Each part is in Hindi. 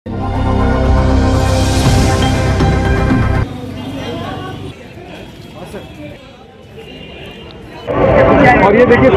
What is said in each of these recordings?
और ये देखिए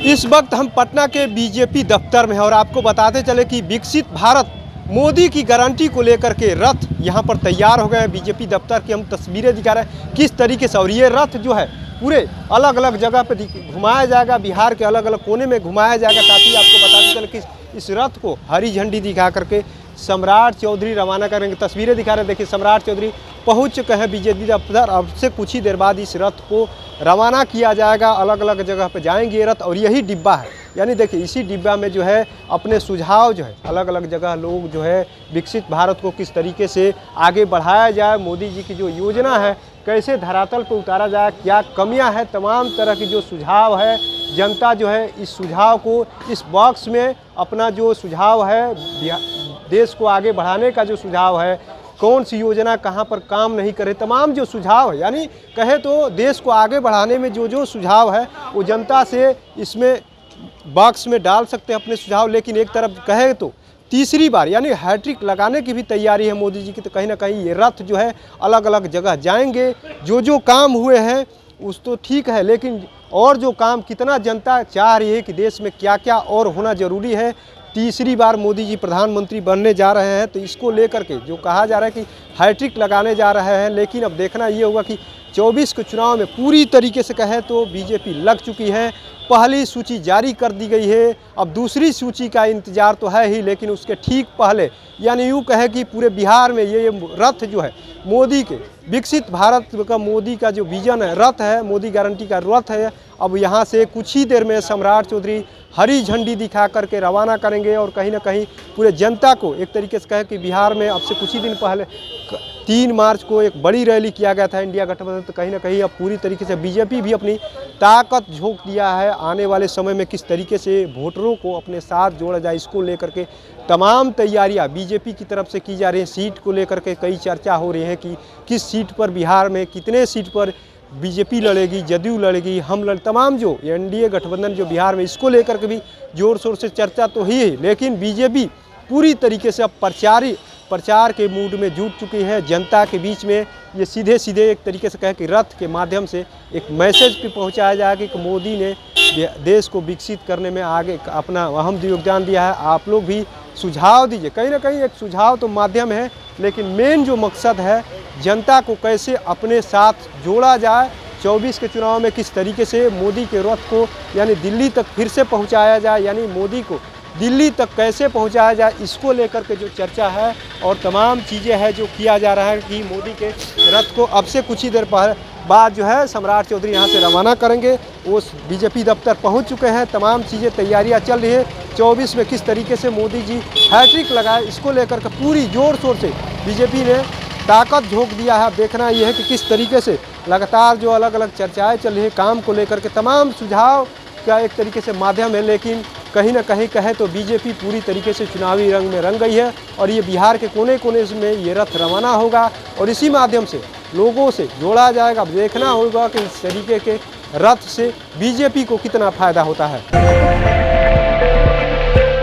इस वक्त हम पटना के बीजेपी दफ्तर में हैं और आपको बताते चले कि विकसित भारत मोदी की गारंटी को लेकर के रथ यहाँ पर तैयार हो गए हैं। बीजेपी दफ्तर की हम तस्वीरें दिखा रहे हैं किस तरीके से, और ये रथ जो है पूरे अलग अलग जगह पे घुमाया जाएगा, बिहार के अलग अलग कोने में घुमाया जाएगा। साथ ही आपको बताते चले कि इस रथ को हरी झंडी दिखा करके सम्राट चौधरी रवाना करेंगे। तस्वीरें दिखा रहे हैं, देखिए सम्राट चौधरी पहुंच चुके हैं बीजेपी दफ्तर। अब से कुछ ही देर बाद इस रथ को रवाना किया जाएगा, अलग अलग जगह पे जाएंगे ये रथ। और यही डिब्बा है, यानी देखिए इसी डिब्बा में जो है अपने सुझाव जो है अलग अलग जगह लोग जो है विकसित भारत को किस तरीके से आगे बढ़ाया जाए, मोदी जी की जो योजना है कैसे धरातल पर उतारा जाए, क्या कमियां हैं, तमाम तरह की जो सुझाव है जनता जो है इस सुझाव को इस बॉक्स में अपना जो सुझाव है देश को आगे बढ़ाने का जो सुझाव है, कौन सी योजना कहां पर काम नहीं करे, तमाम जो सुझाव है, यानी कहे तो देश को आगे बढ़ाने में जो जो सुझाव है वो जनता से इसमें बॉक्स में डाल सकते हैं अपने सुझाव। लेकिन एक तरफ कहे तो तीसरी बार यानी हैट्रिक लगाने की भी तैयारी है मोदी जी की। तो कहीं ना कहीं ये रथ जो है अलग अलग जगह जाएंगे, जो जो काम हुए हैं उस तो ठीक है, लेकिन और जो काम कितना जनता चाह रही है कि देश में क्या क्या और होना ज़रूरी है। तीसरी बार मोदी जी प्रधानमंत्री बनने जा रहे हैं, तो इसको लेकर के जो कहा जा रहा है कि हैट्रिक लगाने जा रहे हैं। लेकिन अब देखना ये होगा कि 24 के चुनाव में पूरी तरीके से कहे तो बीजेपी लग चुकी है। पहली सूची जारी कर दी गई है, अब दूसरी सूची का इंतजार तो है ही, लेकिन उसके ठीक पहले यानी यूँ कहे कि पूरे बिहार में ये रथ जो है मोदी के विकसित भारत का मोदी का जो विजन है, रथ है, मोदी गारंटी का रथ है। अब यहाँ से कुछ ही देर में सम्राट चौधरी हरी झंडी दिखा करके रवाना करेंगे और कहीं ना कहीं पूरे जनता को एक तरीके से कहे कि बिहार में अब से कुछ ही दिन पहले 3 मार्च को एक बड़ी रैली किया गया था इंडिया गठबंधन। तो कहीं ना कहीं अब पूरी तरीके से बीजेपी भी अपनी ताकत झोंक दिया है। आने वाले समय में किस तरीके से वोटरों को अपने साथ जोड़ा जाए, इसको लेकर के तमाम तैयारियां बीजेपी की तरफ से की जा रही हैं। सीट को लेकर के कई चर्चा हो रही है कि किस सीट पर बिहार में कितने सीट पर बीजेपी लड़ेगी, जदयू लड़ेगी, हम तमाम जो एनडीए गठबंधन जो बिहार में, इसको लेकर के भी जोर शोर से चर्चा तो ही है। लेकिन बीजेपी पूरी तरीके से अब प्रचार के मूड में जुट चुकी है। जनता के बीच में ये सीधे सीधे एक तरीके से कहे कि रथ के माध्यम से एक मैसेज भी पहुंचाया जाएगा कि मोदी ने देश को विकसित करने में आगे अपना अहम योगदान दिया है। आप लोग भी सुझाव दीजिए। कहीं ना कहीं एक सुझाव तो माध्यम है, लेकिन मेन जो मकसद है जनता को कैसे अपने साथ जोड़ा जाए। 24 के चुनाव में किस तरीके से मोदी के रथ को यानी दिल्ली तक फिर से पहुंचाया जाए, यानी मोदी को दिल्ली तक कैसे पहुंचाया जाए, इसको लेकर के जो चर्चा है और तमाम चीज़ें हैं जो किया जा रहा है कि मोदी के रथ को अब से कुछ ही देर बाद जो है सम्राट चौधरी यहाँ से रवाना करेंगे। वो बीजेपी दफ्तर पहुँच चुके हैं, तमाम चीज़ें तैयारियाँ चल रही है। 24 में किस तरीके से मोदी जी हैट्रिक लगाए, इसको लेकर के पूरी जोर शोर से बीजेपी ने ताकत झोंक दिया है। देखना यह है कि किस तरीके से लगातार जो अलग अलग चर्चाएँ चल रही है काम को लेकर के, तमाम सुझाव का एक तरीके से माध्यम है। लेकिन कहीं ना कहीं कहे तो बीजेपी पूरी तरीके से चुनावी रंग में रंग गई है और ये बिहार के कोने कोने में ये रथ रवाना होगा और इसी माध्यम से लोगों से जोड़ा जाएगा। देखना होगा कि इस तरीके के रथ से बीजेपी को कितना फायदा होता है।